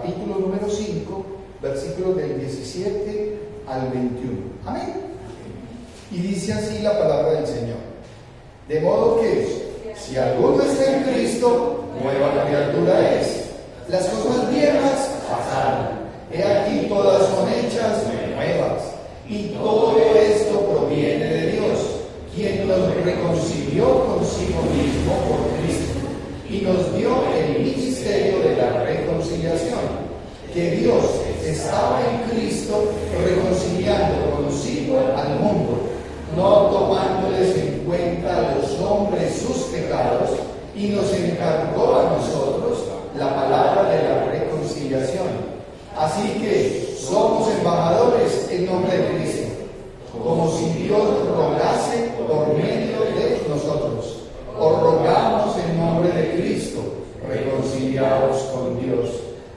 capítulo número 5, versículos del 17 al 21. Amén. Y dice así la palabra del Señor: de modo que, si alguno está en Cristo, nueva criatura es. Las cosas viejas pasaron, he aquí todas son hechas nuevas. Y todo esto proviene de Dios, quien nos reconcilió consigo mismo por Cristo y nos dio el ministerio de la reconciliación. Que Dios estaba en Cristo reconciliando consigo al mundo, no tomándoles en cuenta a los hombres sus pecados, y nos encargó a nosotros la palabra de la reconciliación. Así que somos embajadores en nombre de Cristo, como si Dios rogase por medio de nosotros. Os rogamos en nombre de Cristo, reconciliados con Dios.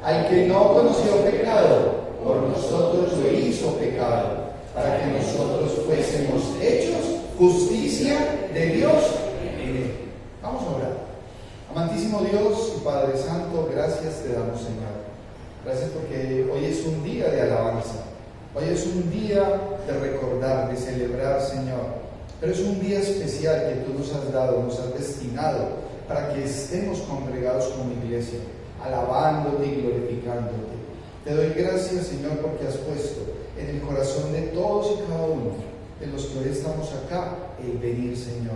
Al que no conoció pecado, por nosotros lo hizo pecado, para que nosotros fuésemos hechos justicia de Dios en él. Vamos a orar. Amantísimo Dios y Padre Santo, gracias te damos, Señor. Gracias porque hoy es un día de alabanza. Hoy es un día de recordar, de celebrar, Señor. Pero es un día especial que tú nos has dado, nos has destinado para que estemos congregados como iglesia, alabándote y glorificándote. Te doy gracias, Señor, porque has puesto en el corazón de todos y cada uno de los que hoy estamos acá el venir, Señor,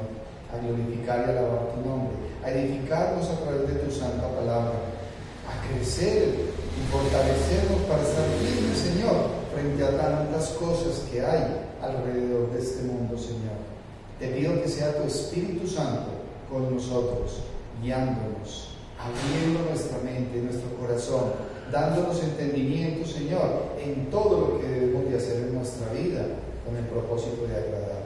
a glorificar y alabar tu nombre, a edificarnos a través de tu santa palabra, a crecer y fortalecernos para estar firmes, Señor, frente a tantas cosas que hay alrededor de este mundo, Señor. Te pido que sea tu Espíritu Santo con nosotros, guiándonos, abriendo nuestra mente, nuestro corazón, dándonos entendimiento, Señor, en todo lo que debemos de hacer en nuestra vida con el propósito de agradar.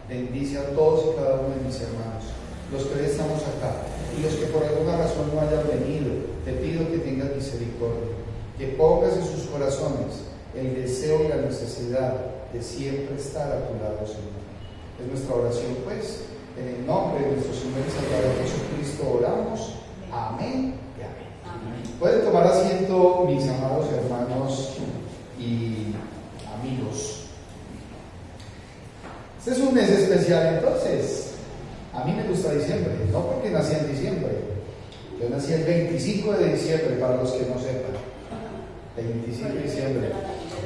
Bendice a todos y cada uno de mis hermanos, los que hoy estamos acá y los que por alguna razón no hayan venido. Te pido que tengas misericordia, que pongas en sus corazones el deseo y la necesidad de siempre estar a tu lado, Señor. Es nuestra oración, pues, en el nombre de nuestro Señor y Salvador Jesucristo oramos. Amén y amén. Amén. Pueden tomar asiento, mis amados hermanos y amigos. Este es un mes especial, entonces. A mí me gusta diciembre, no porque nací en diciembre. Yo nací el 25 de diciembre, para los que no sepan. 25 de diciembre.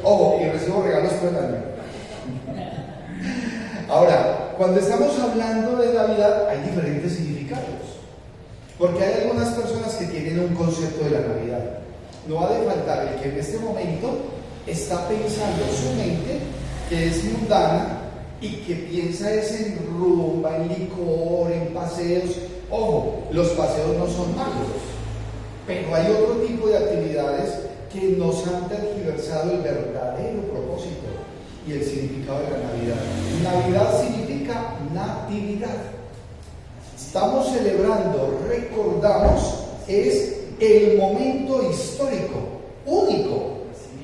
Ojo, y recibo regalos por el año. Ahora, cuando estamos hablando de Navidad, hay diferentes significados. Porque hay algunas personas que tienen un concepto de la Navidad. No ha de faltar el que en este momento está pensando su mente, que es mundana, y que piensa es en rumba, en licor, en paseos. Ojo, los paseos no son malos, pero hay otro tipo de actividades que nos han tergiversado el verdadero propósito y el significado de la Navidad. Navidad significa natividad. Estamos celebrando, recordamos, es el momento histórico, único,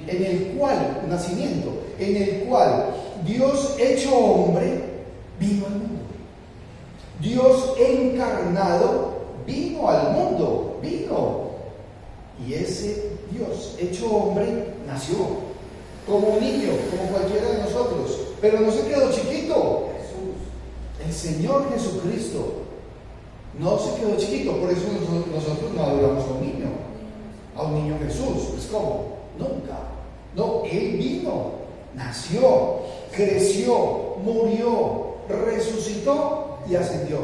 en el cual, nacimiento, en el cual Dios hecho hombre vino al mundo. Dios encarnado vino al mundo, vino. Y ese Dios hecho hombre nació como un niño, como cualquiera de nosotros, pero no se quedó chiquito. El Señor Jesucristo no se quedó chiquito, por eso nosotros no adoramos a un niño Jesús. Pues ¿cómo? Nunca. No, Él vino, nació, creció, murió, resucitó y ascendió.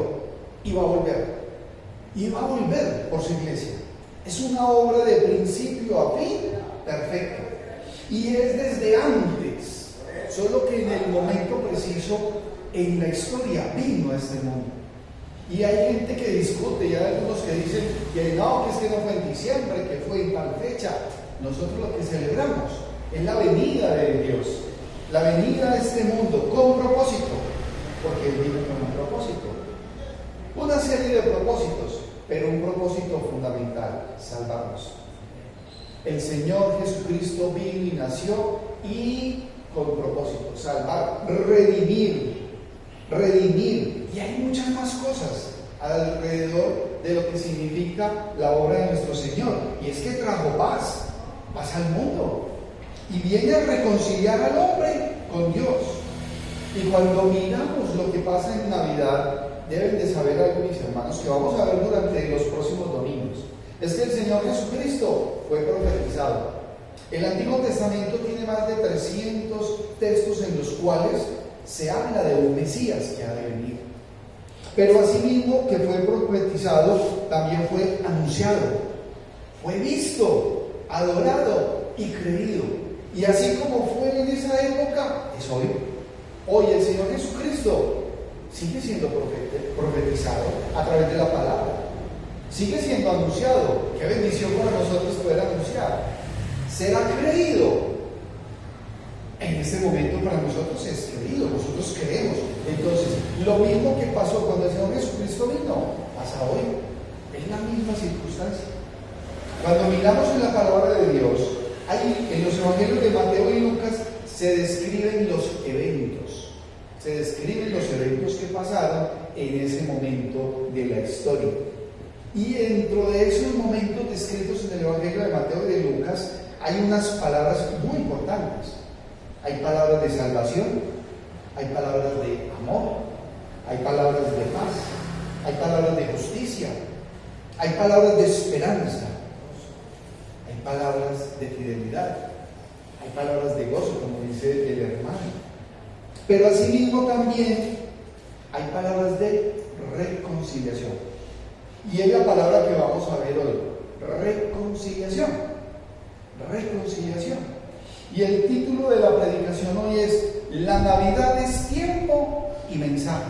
Y va a volver. Y va a volver por su iglesia. Es una obra de principio a fin perfecta. Y es desde antes, solo que en el momento preciso en la historia vino a este mundo. Y hay gente que discute, y hay algunos que dicen que no, que es que no fue en diciembre, que fue en tal fecha. Nosotros lo que celebramos es la venida de Dios, la venida a este mundo con propósito, porque Él vino con un propósito, una serie de propósitos, pero un propósito fundamental: salvarnos. El Señor Jesucristo vino y nació y con propósito: salvar, redimir. Y hay muchas más cosas alrededor de lo que significa la obra de nuestro Señor, y es que trajo paz. pasa al mundo y viene a reconciliar al hombre con Dios. Y cuando miramos lo que pasa en Navidad, deben de saber algo, mis hermanos, que vamos a ver durante los próximos domingos. Es que el Señor Jesucristo fue profetizado. El Antiguo Testamento tiene más de 300 textos en los cuales se habla de un Mesías que ha de venir. Pero asimismo que fue profetizado, también fue anunciado, fue visto, adorado y creído. Y así como fue en esa época, es hoy. Hoy el Señor Jesucristo sigue siendo profetizado a través de la palabra. Sigue siendo anunciado. Qué bendición para nosotros poder anunciar. Será creído. En este momento para nosotros es creído, nosotros creemos. Entonces, lo mismo que pasó cuando el Señor Jesucristo vino, pasa hoy. Es la misma circunstancia. Cuando miramos en la palabra de Dios, ahí en los evangelios de Mateo y Lucas se describen los eventos. Se describen los eventos que pasaron en ese momento de la historia. Y dentro de esos momentos descritos en el evangelio de Mateo y de Lucas, hay unas palabras muy importantes. Hay palabras de salvación, hay palabras de amor, hay palabras de paz, hay palabras de justicia, hay palabras de esperanza, hay palabras de fidelidad, hay palabras de gozo, como dice el hermano. Pero asimismo también hay palabras de reconciliación. Y es la palabra que vamos a ver hoy, reconciliación, reconciliación. Y el título de la predicación hoy es: La Navidad es tiempo y mensaje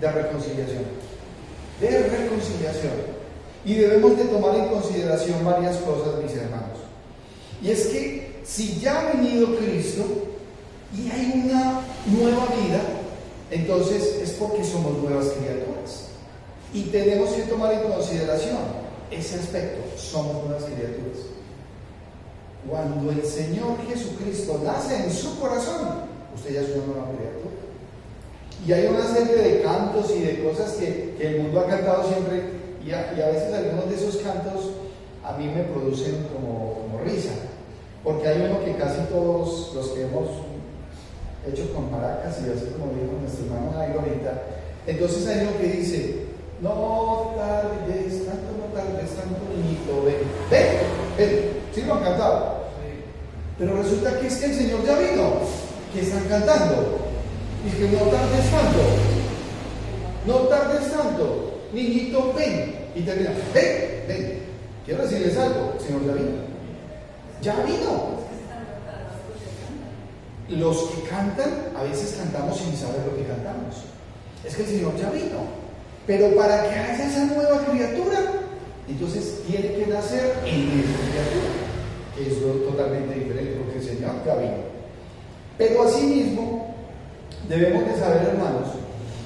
de reconciliación. De reconciliación. Y debemos de tomar en consideración varias cosas, mis hermanos. Y es que si ya ha venido Cristo y hay una nueva vida, entonces es porque somos nuevas criaturas. Y tenemos que tomar en consideración ese aspecto: somos nuevas criaturas. Cuando el Señor Jesucristo nace en su corazón, usted ya es una nueva criatura. Y hay una serie de cantos y de cosas que el mundo ha cantado siempre, y a veces algunos de esos cantos a mí me producen como risa, porque hay uno que casi todos los que hemos hecho con maracas, y así como dijo nuestro hermano Jairo ahorita, entonces hay uno que dice: no tardes tanto, niñito, ven. ¿Sí lo han cantado? Sí. Pero resulta que es que el Señor ya vino. ¿Qué están cantando? Y que no tardes tanto, niñito, ven. Y termina: ven. Quiero decirles algo: el Señor ya vino. Los que cantan, a veces cantamos sin saber lo que cantamos. Es que el Señor ya vino. Pero para que haya esa nueva criatura, entonces tiene que nacer en esa criatura, que es lo totalmente diferente, porque el Señor ya vino. Pero asimismo, debemos de saber, hermanos,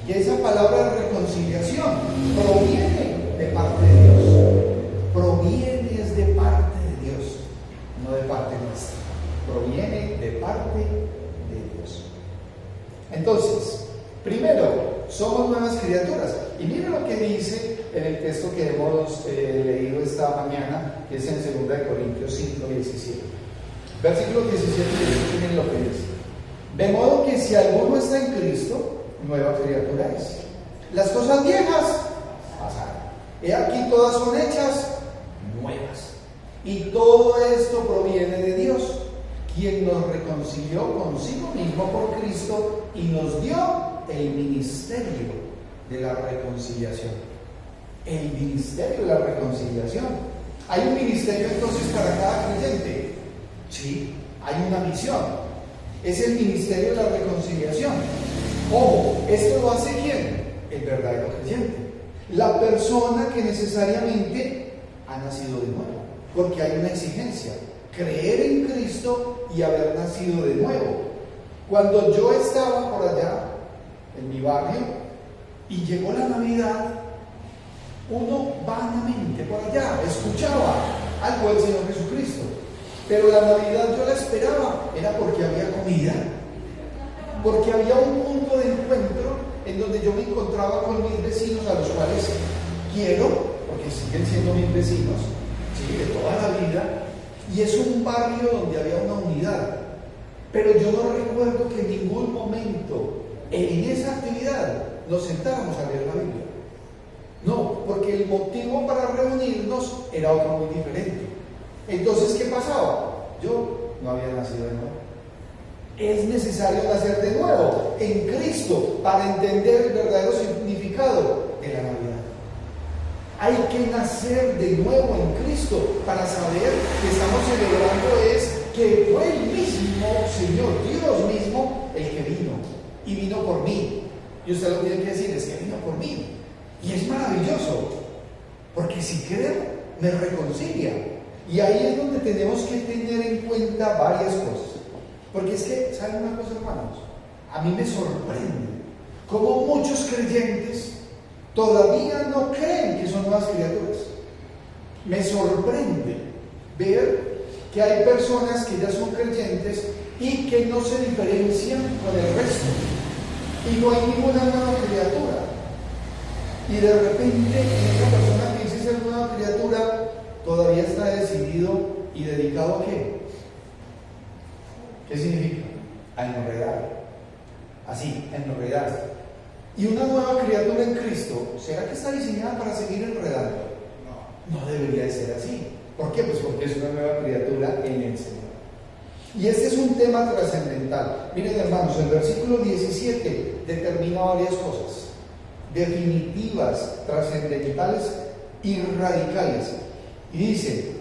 que esa palabra de reconciliación proviene de parte de Dios. Proviene es de parte de Dios, no de parte nuestra. Proviene de parte de Dios. Entonces, primero, somos nuevas criaturas. Y miren lo que dice en el texto que hemos leído esta mañana, que es en 2 Corintios 5, 17. Versículo 17 y 18, miren lo que dice: de modo que si alguno está en Cristo, nueva criatura es. Las cosas viejas pasaron. He aquí todas son hechas nuevas. Y todo esto proviene de Dios, quien nos reconcilió consigo mismo por Cristo y nos dio el ministerio de la reconciliación. El ministerio de la reconciliación. ¿Hay un ministerio entonces para cada creyente? Sí, hay una misión. Es el ministerio de la reconciliación. Ojo, ¿esto lo hace quién? El verdadero creyente. La persona que necesariamente ha nacido de nuevo. Porque hay una exigencia: creer en Cristo y haber nacido de nuevo. Cuando yo estaba por allá, en mi barrio, y llegó la Navidad, uno vanamente por allá escuchaba algo del Señor Jesucristo, pero la Navidad yo la esperaba, era porque había comida, porque había un punto de encuentro en donde yo me encontraba con mis vecinos, a los cuales quiero, porque siguen siendo mis vecinos, ¿sí?, de toda la vida, y es un barrio donde había una unidad, pero yo no recuerdo que en ningún momento en esa actividad nos sentáramos a leer la Biblia. No, porque el motivo para reunirnos era otro muy diferente. Entonces, ¿qué pasaba? Yo no había nacido de nuevo. Es necesario nacer de nuevo en Cristo para entender el verdadero significado de la Navidad. Hay que nacer de nuevo en Cristo para saber que estamos celebrando es que fue el mismo Señor, Dios mismo, el que vino. Y vino por mí. Y usted lo tiene que decir, es que vino por mí. Y es maravilloso, porque si creo, me reconcilia. Y ahí es donde tenemos que tener en cuenta varias cosas. Porque es que, ¿saben una cosa, hermanos? A mí me sorprende cómo muchos creyentes todavía no creen que son nuevas criaturas. Me sorprende ver que hay personas que ya son creyentes y que no se diferencian con el resto. Y no hay ninguna nueva criatura. Y de repente, esa persona que dice ser nueva criatura todavía está decidido y dedicado a qué. ¿Qué significa? A enredar. Así, a enredar. Y una nueva criatura en Cristo, ¿será que está diseñada para seguir enredando? No debería de ser así. ¿Por qué? Pues porque es una nueva criatura en el Señor. Y este es un tema trascendental. Miren, hermanos, el versículo 17 determina varias cosas definitivas, trascendentales y radicales. Y dice: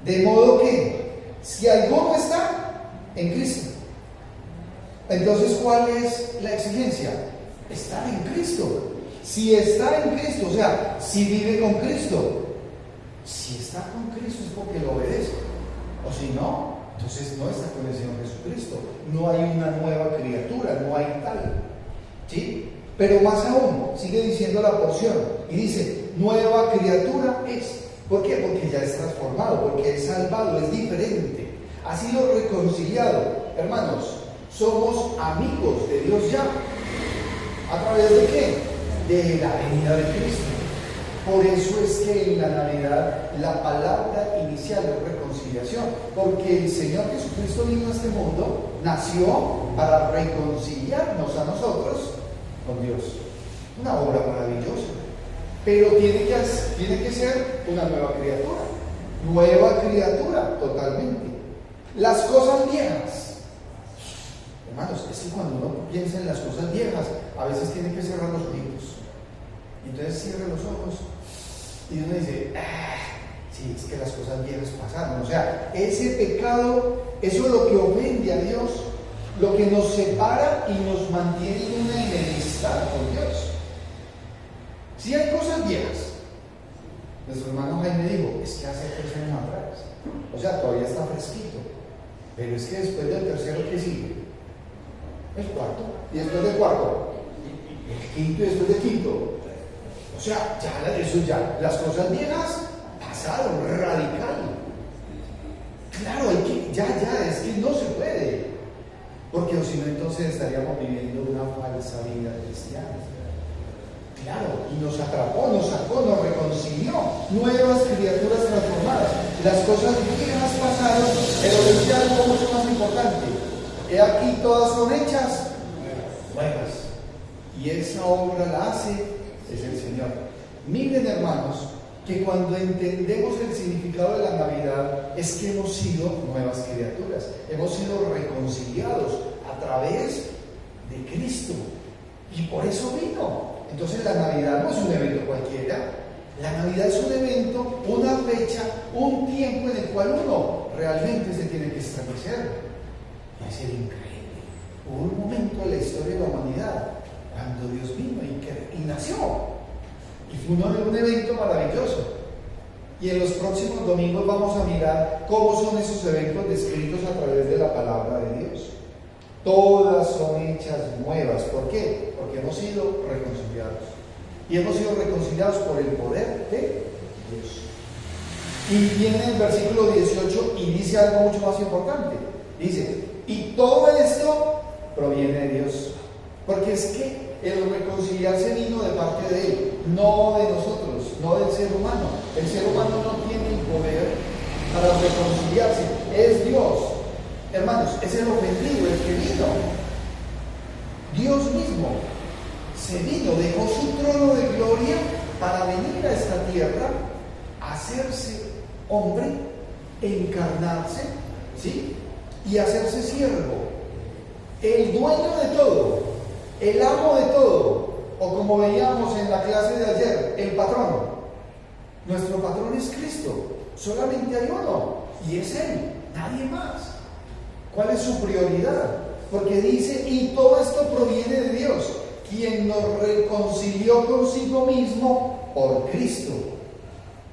de modo que si alguno está en Cristo, entonces ¿cuál es la exigencia? Estar en Cristo. Si está en Cristo, o sea, si vive con Cristo. Si está con Cristo es porque lo obedece. O si no, entonces no está con el Señor Jesucristo. No hay una nueva criatura, no hay tal. ¿Sí? Pero más aún, sigue diciendo la porción. Y dice, nueva criatura es. ¿Por qué? Porque ya es transformado, porque es salvado, es diferente. Ha sido reconciliado. Hermanos, somos amigos de Dios ya. ¿A través de qué? De la venida de Cristo. Por eso es que en la Navidad la palabra inicial es reconciliación, porque el Señor Jesucristo vino a este mundo, nació para reconciliarnos a nosotros con Dios. Una obra maravillosa, pero tiene que ser una nueva criatura totalmente. Las cosas viejas, hermanos, es que cuando uno piensa en las cosas viejas, a veces tiene que cerrar los ojitos. Entonces cierra los ojos y uno dice, sí, es que las cosas viejas pasaron. O sea, ese pecado, eso es lo que ofende a Dios, lo que nos separa y nos mantiene en una enemistad con Dios. Si hay cosas viejas, nuestro hermano Jaime dijo, es que hace 3 años atrás, o sea, todavía está fresquito, pero es que después del tercero, ¿qué sigue? El cuarto, y después del cuarto, el quinto, y después del quinto. O sea, ya las cosas viejas pasaron, radical. Claro, es que no se puede. Porque si no, entonces estaríamos viviendo una falsa vida cristiana. Claro, y nos atrapó, nos sacó, nos reconcilió. Nuevas criaturas transformadas. Las cosas viejas pasaron, pero dice algo mucho más importante. He aquí todas son hechas nuevas. Y esa obra la hace es el Señor. Miren, hermanos, que cuando entendemos el significado de la Navidad es que hemos sido nuevas criaturas, hemos sido reconciliados a través de Cristo y por eso vino. Entonces la Navidad no es un evento cualquiera, la Navidad es un evento, una fecha, un tiempo en el cual uno realmente se tiene que estremecer. Va a ser increíble. Hubo un momento en la historia de la humanidad cuando Dios vino y nació. Y fue un evento maravilloso. Y en los próximos domingos vamos a mirar cómo son esos eventos descritos a través de la palabra de Dios. Todas son hechas nuevas. ¿Por qué? Porque hemos sido reconciliados. Y hemos sido reconciliados por el poder de Dios. Y viene el versículo 18 y dice algo mucho más importante. Dice, y todo esto proviene de Dios. Porque es que el reconciliarse vino de parte de Él, no de nosotros, no del ser humano. El ser humano no tiene el poder para reconciliarse, es Dios. Hermanos, es el ofendido, el que vino. Dios mismo se vino, dejó su trono de gloria para venir a esta tierra, hacerse hombre, encarnarse, ¿sí? Y hacerse siervo, el dueño de todo, el amo de todo, o como veíamos en la clase de ayer, el patrón. Nuestro patrón es Cristo, solamente hay uno, y es Él, nadie más. ¿Cuál es su prioridad? Porque dice, y todo esto proviene de Dios, quien nos reconcilió consigo mismo por Cristo.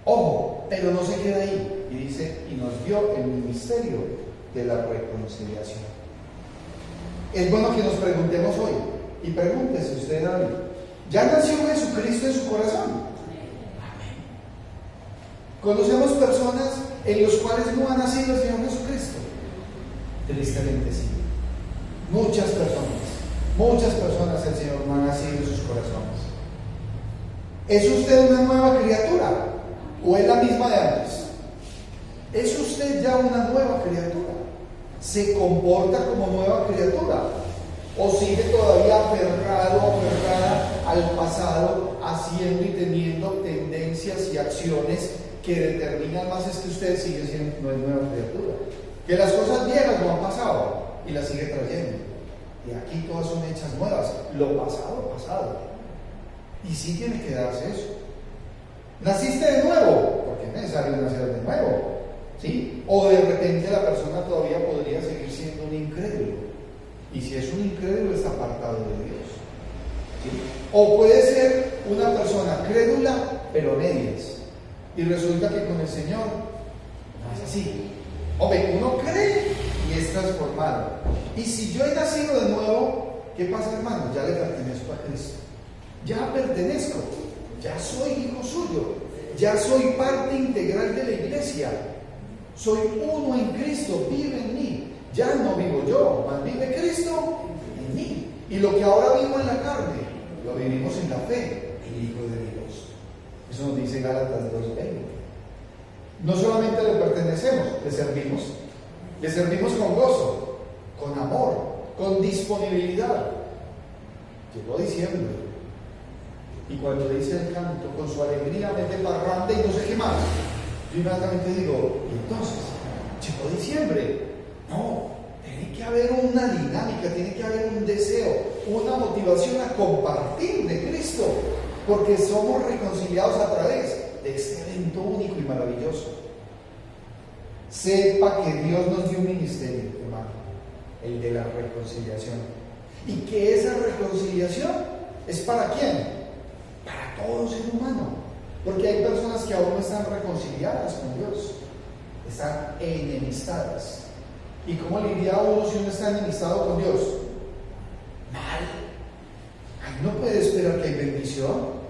Ojo, pero no se queda ahí, y dice, y nos dio el ministerio de la reconciliación. Es bueno que nos preguntemos hoy, y pregúntese usted a mí, ¿ya nació Jesucristo en su corazón? ¿Conocemos personas en las cuales no ha nacido el Señor Jesucristo? Tristemente sí. Muchas personas el Señor no ha nacido en sus corazones. ¿Es usted una nueva criatura o es la misma de antes? ¿Es usted ya una nueva criatura? ¿Se comporta como nueva criatura? ¿O sigue todavía aferrado o aferrada al pasado, haciendo y teniendo tendencias y acciones que determinan más? Es que usted sigue siendo una nueva criatura, que las cosas viejas no han pasado y las sigue trayendo, y aquí todas son hechas nuevas, lo pasado, pasado. Y sí tiene que darse eso. ¿Naciste de nuevo? Porque es necesario nacer de nuevo, ¿sí? O de repente la persona todavía podría seguir siendo un incrédulo, y si es un incrédulo está apartado de Dios, ¿sí? O puede ser una persona crédula pero a medias, y resulta que con el Señor no es así. Hombre, uno cree y es transformado. Y si yo he nacido de nuevo, ¿qué pasa, hermano? Ya le pertenezco a Cristo. Ya pertenezco. Ya soy hijo suyo. Ya soy parte integral de la iglesia. Soy uno en Cristo, vive en mí. Ya no vivo yo, mas vive Cristo en mí. Y lo que ahora vivo en la carne, lo vivimos en la fe, el Hijo de Dios. Eso nos dice Gálatas 2:20. No solamente le pertenecemos, le servimos con gozo, con amor, con disponibilidad. Llegó diciembre, y cuando dice el canto, con su alegría mete parranda y no sé qué más, yo inmediatamente digo, ¿y entonces? Llegó diciembre. No, tiene que haber una dinámica, tiene que haber un deseo, una motivación a compartir de Cristo, porque somos reconciliados a través de este evento único y maravilloso. Sepa que Dios nos dio un ministerio, hermano, el de la reconciliación, y que esa reconciliación es ¿para quién? Para todo ser humano, porque hay personas que aún no están reconciliadas con Dios, están enemistadas. ¿Y cómo le diría a uno si uno está enemistado con Dios? Mal. Ay, no puede esperar que hay bendición.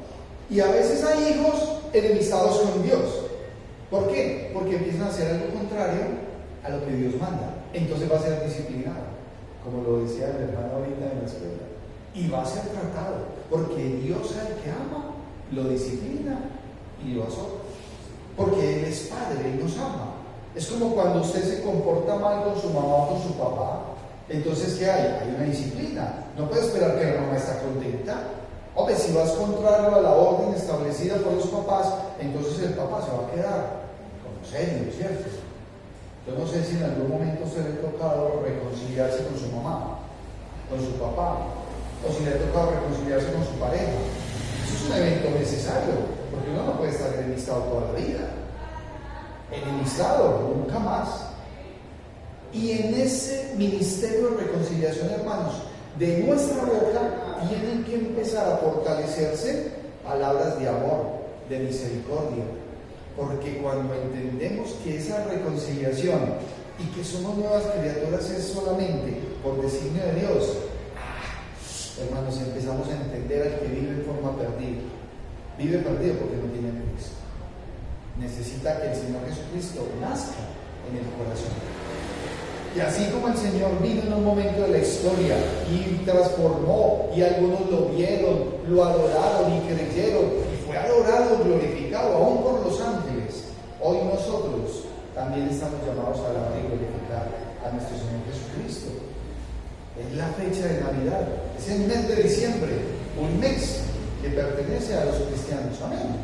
Y a veces hay hijos enemistados con Dios. ¿Por qué? Porque empiezan a hacer algo contrario a lo que Dios manda. Entonces va a ser disciplinado, como lo decía el hermano ahorita en la escuela. Y va a ser tratado, porque Dios al que ama, lo disciplina y lo azota. Porque Él es Padre, Él nos ama. Es como cuando usted se comporta mal con su mamá o con su papá. Entonces, ¿qué hay? Hay una disciplina. No puede esperar que la mamá esté contenta. Hombre, si vas contrario a la orden establecida por los papás, entonces el papá se va a quedar como serio, ¿cierto? Yo no sé si en algún momento se le ha tocado reconciliarse con su mamá, con su papá, o si le ha tocado reconciliarse con su pareja. Eso es un evento necesario, porque uno no puede estar enemistado toda la vida. Enemistado, nunca más. Y en ese ministerio de reconciliación, hermanos, de nuestra boca tienen que empezar a fortalecerse palabras de amor, de misericordia, porque cuando entendemos que esa reconciliación y que somos nuevas criaturas es solamente por designio de Dios, hermanos, empezamos a entender al que vive en forma perdida. Vive perdido porque no tiene a Cristo. Necesita que el Señor Jesucristo nazca en el corazón. Y así como el Señor vino en un momento de la historia y transformó, y algunos lo vieron, lo adoraron y creyeron, y fue adorado, glorificado, aún por los ángeles, hoy nosotros también estamos llamados a alabar y glorificar a nuestro Señor Jesucristo. Es la fecha de Navidad, es el mes de diciembre, un mes que pertenece a los cristianos. Amén.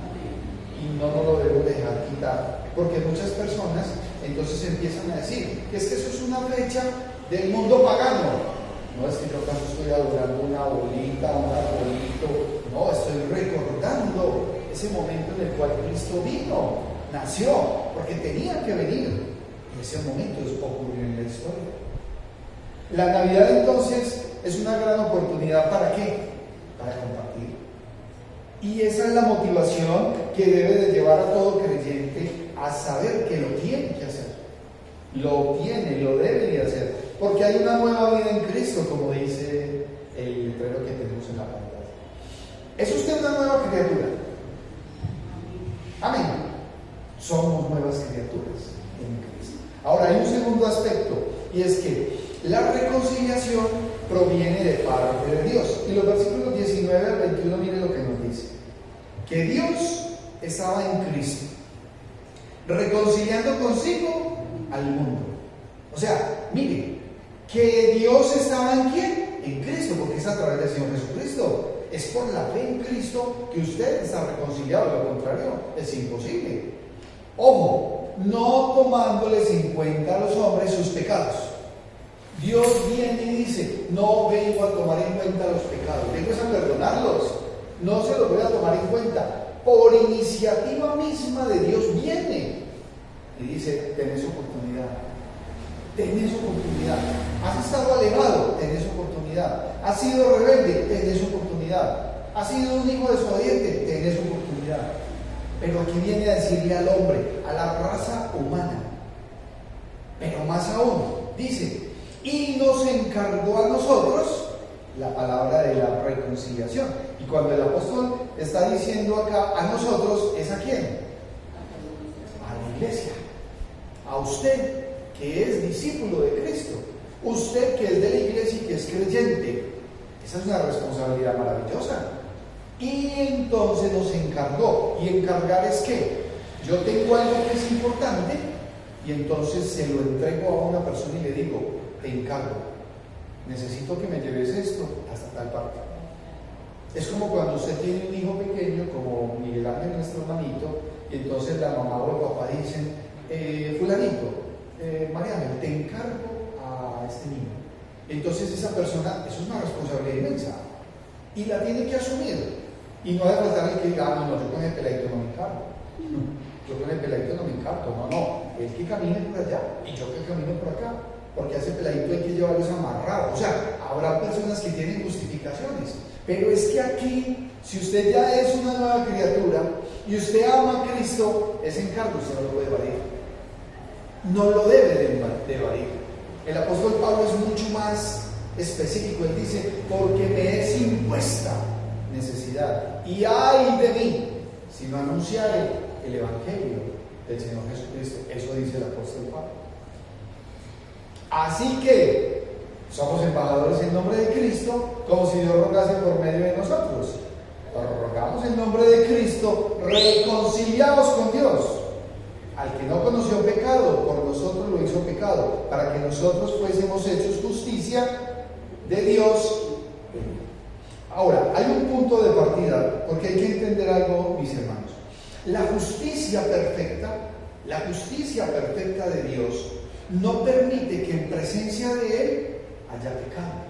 Y no nos lo debemos dejar quitar, porque muchas personas entonces empiezan a decir que es que eso es una fecha del mundo pagano. No es que yo acaso estoy adorando una bolita, un arbolito, no, estoy recordando ese momento en el cual Cristo vino, nació, porque tenía que venir. Y ese momento ocurrió en la historia. La Navidad entonces es una gran oportunidad. ¿Para qué? Para compartir. Y esa es la motivación que debe de llevar a todo creyente a saber que lo tiene que hacer. Lo tiene, lo debe de hacer. Porque hay una nueva vida en Cristo, como dice el letrero que tenemos en la pantalla. ¿Es usted una nueva criatura? Amén. Somos nuevas criaturas en Cristo. Ahora hay un segundo aspecto, y es que la reconciliación proviene de parte de Dios. Y los versículos 19 al 21, miren lo que nos dice. Que Dios estaba en Cristo, reconciliando consigo al mundo. O sea, miren, que Dios estaba en ¿quién? En Cristo, porque es a través del Señor Jesucristo. Es por la fe en Cristo que usted está reconciliado. Lo contrario es imposible. Ojo, no tomándoles en cuenta a los hombres sus pecados. Dios viene y dice: no vengo a tomar en cuenta los pecados, vengo a perdonarlos, no se los voy a tomar en cuenta. Por iniciativa misma de Dios viene y dice: tenés oportunidad, tenés oportunidad. Has estado alejado, tenés oportunidad. Has sido rebelde, tenés oportunidad. Has sido un hijo desobediente, tenés oportunidad. Pero aquí viene a decirle al hombre, a la raza humana, pero más aún, dice: y nos encargó a nosotros la palabra de la reconciliación. Y cuando el apóstol está diciendo acá a nosotros, ¿es a quién? A la iglesia, a usted que es discípulo de Cristo, usted que es de la iglesia y que es creyente. Esa es una responsabilidad maravillosa. Y entonces nos encargó. ¿Y encargar es qué? Yo tengo algo que es importante y entonces se lo entrego a una persona y le digo: te encargo, necesito que me lleves esto hasta tal parte. Es como cuando usted tiene un hijo pequeño, como Miguel Ángel, nuestro hermanito, y entonces la mamá o el papá dicen: fulanito, Mariana, te encargo a este niño. Entonces esa persona, eso es una responsabilidad inmensa y la tiene que asumir. Y no debe faltar el que diga: no, yo con el peladito no me encargo. Yo con el peladito no me encargo. No, el que camine por allá y yo que camino por acá. Porque a ese peladito hay que llevarlos amarrados. O sea, habrá personas que tienen justificaciones. Pero es que aquí, si usted ya es una nueva criatura y usted ama a Cristo, ese encargo usted no lo puede evadir. No lo debe de evadir. El apóstol Pablo es mucho más específico. Él dice: porque me es impuesta necesidad, y ay de mí si no anunciare el evangelio del Señor Jesucristo. Eso dice el apóstol Pablo. Así que somos embajadores en nombre de Cristo, como si Dios rogase por medio de nosotros. Rogamos en nombre de Cristo, reconciliados con Dios. Al que no conoció pecado, por nosotros lo hizo pecado, para que nosotros fuésemos hechos justicia de Dios. Ahora, hay un punto de partida, porque hay que entender algo, mis hermanos. La justicia perfecta de Dios no permite que en presencia de Él haya pecado.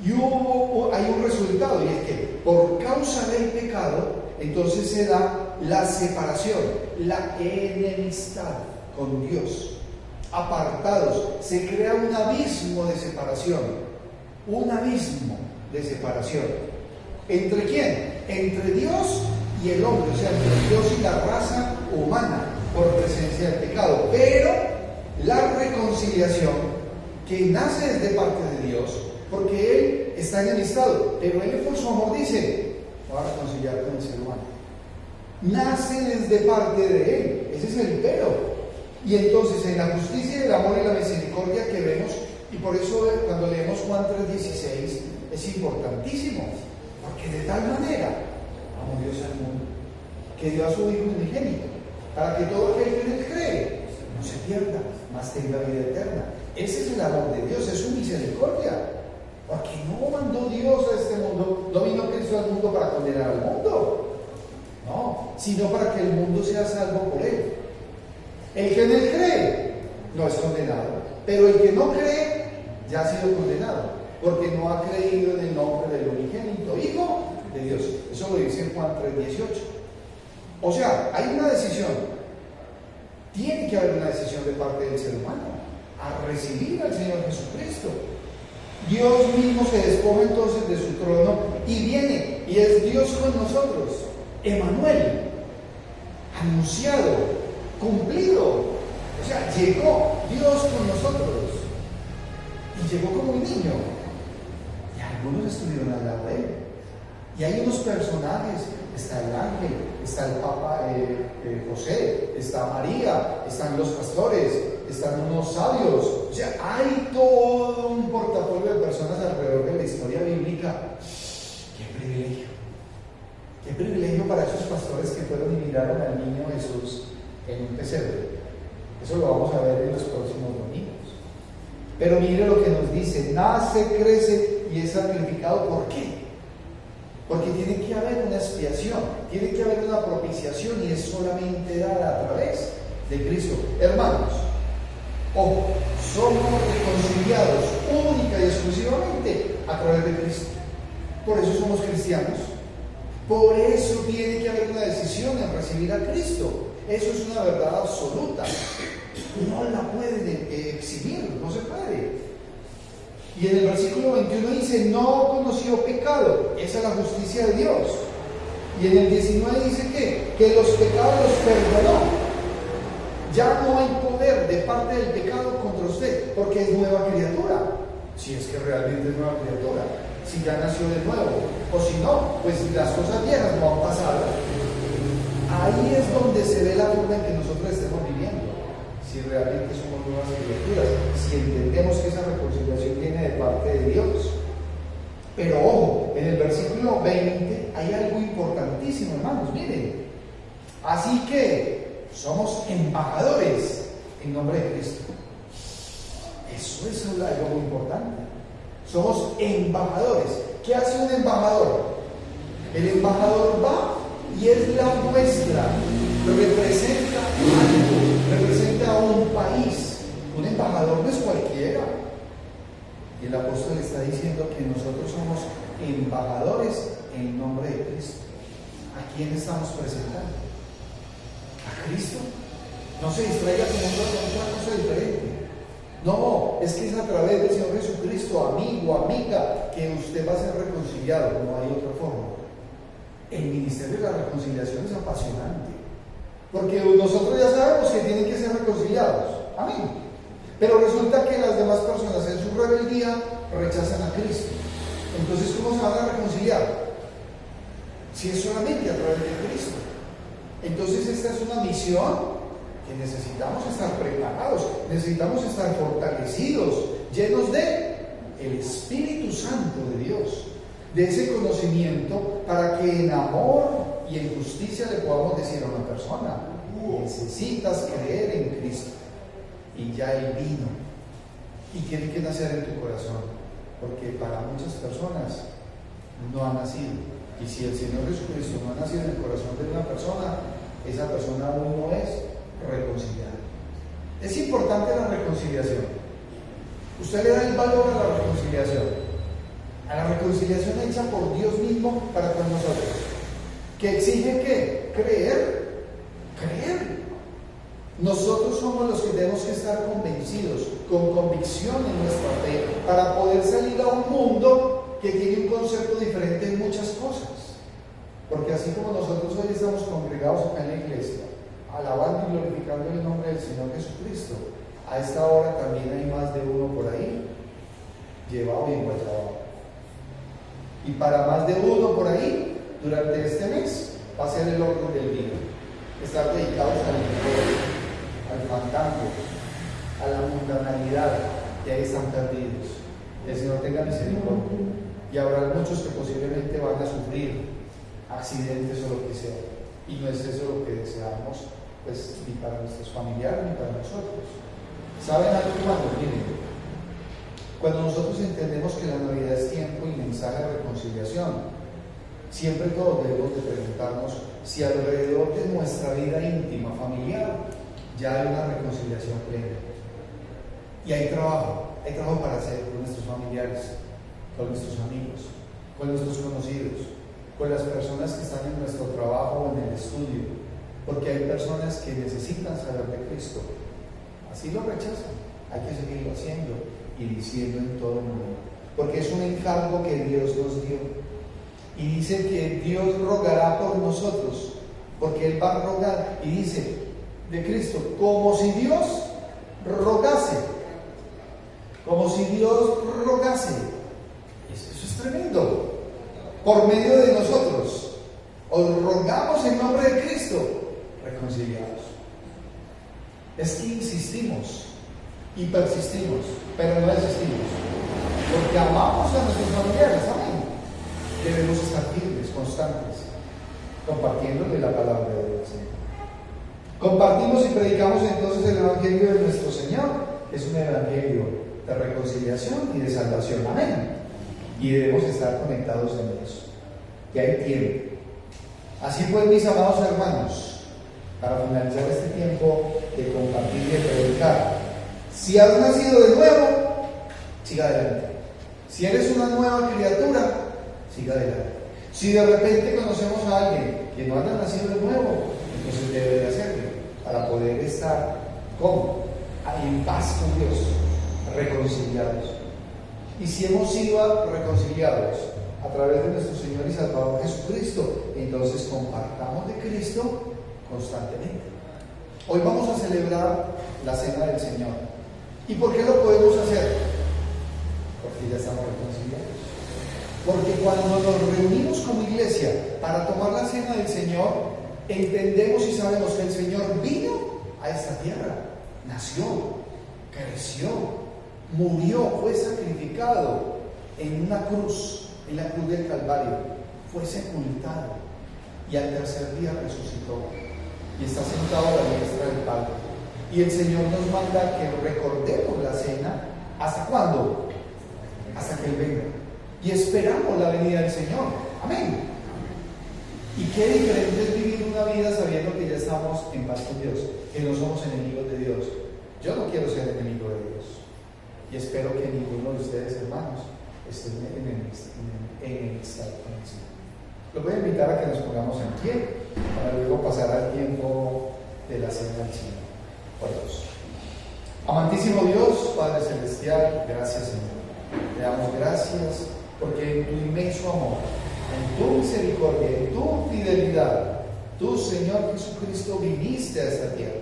Y hay un resultado, y es que por causa del pecado, entonces se da la separación, la enemistad con Dios. Apartados, se crea un abismo de separación. Un abismo de separación. ¿Entre quién? Entre Dios y el hombre, o sea, entre Dios y la raza humana, por presencia del pecado. Pero la reconciliación, que nace desde parte de Dios, porque Él está enemistado, pero Él por su amor dice: voy a reconciliar con el ser humano. Nace desde parte de Él, ese es el pero. Y entonces en la justicia, el amor y la misericordia que vemos, y por eso cuando leemos Juan 3:16 es importantísimo, porque de tal manera amó Dios al mundo, que dio a su Hijo unigénito, para que todo aquel que en él cree no se pierda, mas tenga vida eterna. Ese es el amor de Dios, es su misericordia. Porque no mandó Dios a este mundo, no vino Cristo al mundo para condenar al mundo, no, sino para que el mundo sea salvo por él. El que en él cree no es condenado, pero el que no cree ya ha sido condenado, porque no ha creído en el nombre del unigénito Hijo de Dios. Eso lo dice en Juan 3:18. O sea, hay una decisión, tiene que haber una decisión de parte del ser humano a recibir al Señor Jesucristo. Dios mismo se despoja entonces de su trono y viene, y es Dios con nosotros. Emmanuel, anunciado, cumplido. O sea, llegó Dios con nosotros. Y llegó como un niño. Y algunos estuvieron al lado de él. Y hay unos personajes, está el ángel, está el Papa José, está María, están los pastores, están unos sabios. O sea, hay todo un portafolio de personas alrededor de la historia bíblica. ¡Qué privilegio! ¡Qué privilegio para esos pastores que fueron y miraron al niño Jesús en un pesebre! Eso lo vamos a ver en los próximos domingos. Pero mire lo que nos dice: nace, crece y es sacrificado. ¿Por qué? Porque tiene que haber una expiación, tiene que haber una propiciación, y es solamente dada a través de Cristo. Hermanos, ojo, somos reconciliados única y exclusivamente a través de Cristo. Por eso somos cristianos. Por eso tiene que haber una decisión en recibir a Cristo. Eso es una verdad absoluta. No la pueden exhibir, no se puede. Y en el versículo 21 dice: no conoció pecado. Esa es la justicia de Dios. Y en el 19 dice que los pecados los perdonó. Ya no hay poder de parte del pecado contra usted, porque es nueva criatura. Si es que realmente es nueva criatura, si ya nació de nuevo, o si no, pues las cosas viejas no han pasado. Ahí es donde se ve la forma en que nosotros estemos viviendo, si realmente somos nuevas criaturas, si entendemos que esa reconciliación viene de parte de Dios. Pero ojo, en el versículo 20 hay algo importantísimo, hermanos, miren. Así que somos embajadores en nombre de Cristo. Eso es algo muy importante. Somos embajadores. ¿Qué hace un embajador? El embajador va y es la muestra, representa algo, representa a un país. Un embajador no es cualquiera. Y el apóstol está diciendo que nosotros somos embajadores en nombre de Cristo. ¿A quién estamos presentando? ¿A Cristo? No se distraiga con otra cosa diferente. No, es que es a través del Señor Jesucristo, amigo, amiga, que usted va a ser reconciliado. No hay otra forma. El ministerio de la reconciliación es apasionante, porque nosotros ya sabemos que tienen que ser reconciliados. Amén. Pero resulta que las demás personas en su rebeldía rechazan a Cristo. Entonces, ¿cómo se van a reconciliar? Si es solamente a través de Cristo. Entonces, esta es una misión que necesitamos estar preparados, necesitamos estar fortalecidos, llenos de el Espíritu Santo de Dios, de ese conocimiento, para que en amor y en justicia le podamos decir a una persona: necesitas creer en Cristo, y ya Él vino, y tiene que nacer en tu corazón, porque para muchas personas no ha nacido. Y si el Señor Jesucristo no ha nacido en el corazón de una persona, esa persona aún no es reconciliada. Es importante la reconciliación. Usted le da el valor a la reconciliación, hecha por Dios mismo para con nosotros, que exige que creer. Nosotros somos los que tenemos que estar convencidos, con convicción en nuestra fe, para poder salir a un mundo que tiene un concepto diferente en muchas cosas. Porque así como nosotros hoy estamos congregados acá en la iglesia, alabando y glorificando el nombre del Señor Jesucristo, a esta hora también hay más de uno por ahí, llevado y enguachado. Y para más de uno por ahí, durante este mes, va a ser el orden del día. Estar dedicados al al fandango, a la mundanalidad, y ahí están perdidos. El Señor tenga misericordia. Y habrá muchos que posiblemente van a sufrir accidentes o lo que sea. Y no es eso lo que deseamos, pues, ni para nuestros familiares ni para nosotros. ¿Saben algo, hermanos? Miren, cuando nosotros entendemos que la Navidad es tiempo y mensaje de reconciliación, siempre todos debemos de preguntarnos si alrededor de nuestra vida íntima, familiar, ya hay una reconciliación plena. Y hay trabajo para hacer con nuestros familiares, con nuestros amigos, con nuestros conocidos, con las personas que están en nuestro trabajo o en el estudio, porque hay personas que necesitan saber de Cristo. Así lo rechazan, hay que seguirlo haciendo y diciendo en todo el mundo, porque es un encargo que Dios nos dio. Y dice que Dios rogará por nosotros, porque Él va a rogar, y dice de Cristo, como si Dios rogase, como si Dios rogase. Eso es tremendo. Por medio de nosotros, os rogamos en nombre de Cristo, reconciliados. Es que insistimos y persistimos, pero no desistimos, porque amamos a nuestros familiares, amén. Debemos estar firmes, constantes, compartiéndole la palabra de Dios. Compartimos y predicamos entonces el Evangelio de nuestro Señor, que es un Evangelio de reconciliación y de salvación, amén. Y debemos estar conectados en eso. Y hay tiempo. Así pues, mis amados hermanos, para finalizar este tiempo de compartir y de predicar, si has nacido de nuevo, siga adelante. Si eres una nueva criatura, siga adelante. Si de repente conocemos a alguien que no haya nacido de nuevo, entonces debe de hacerlo para poder estar en paz con Dios, reconciliados. Y si hemos sido reconciliados a través de nuestro Señor y Salvador Jesucristo, entonces compartamos de Cristo constantemente. Hoy vamos a celebrar la Cena del Señor. ¿Y por qué lo podemos hacer? Porque ya estamos reconciliados. Porque cuando nos reunimos como iglesia para tomar la Cena del Señor, entendemos y sabemos que el Señor vino a esta tierra, nació, creció, murió, fue sacrificado en una cruz, en la cruz del Calvario, fue sepultado y al tercer día resucitó y está sentado a la diestra del Padre. Y el Señor nos manda que recordemos la cena. ¿Hasta cuándo? Hasta que Él venga. Y esperamos la venida del Señor. Amén. Y qué diferente es vivir una vida sabiendo que ya estamos en paz con Dios, que no somos enemigos de Dios. Yo no quiero ser enemigo de Dios. Y espero que ninguno de ustedes, hermanos, estén en enemistad con el Señor. Los voy a invitar a que nos pongamos en pie para luego pasar al tiempo de la cena del Señor. Oremos. Amantísimo Dios, Padre Celestial, gracias, Señor. Te damos gracias porque en tu inmenso amor, en tu misericordia, en tu fidelidad, tú, Señor Jesucristo, viniste a esta tierra.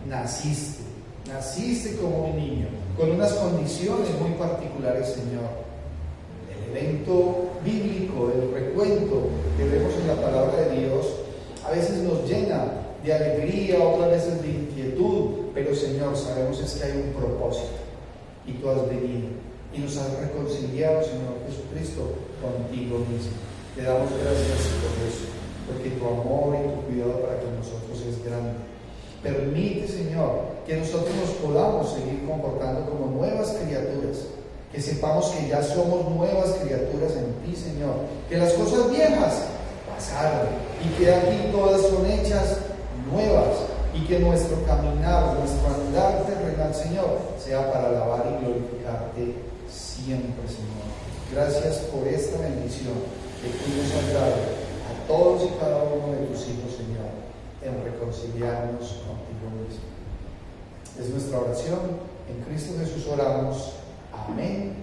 Naciste como un niño, con unas condiciones muy particulares, Señor. El evento bíblico, el recuento que vemos en la palabra de Dios, a veces nos llena de alegría, otras veces de inquietud, pero Señor, sabemos es que hay un propósito, y tú has venido, y nos has reconciliado, Señor Jesucristo, contigo mismo. Te damos gracias por eso, porque tu amor y tu cuidado para con nosotros es grande. Permite, Señor, que nosotros nos podamos seguir comportando como nuevas criaturas, que sepamos que ya somos nuevas criaturas en ti, Señor, que las cosas viejas pasaron y que aquí todas son hechas nuevas, y que nuestro caminar, nuestro andar terrenal, Señor, sea para alabar y glorificarte siempre, Señor. Gracias por esta bendición que tú nos has dado a todos y cada uno de tus hijos, Señor, en reconciliarnos contigo mismo. Es nuestra oración, en Cristo Jesús oramos. Amén.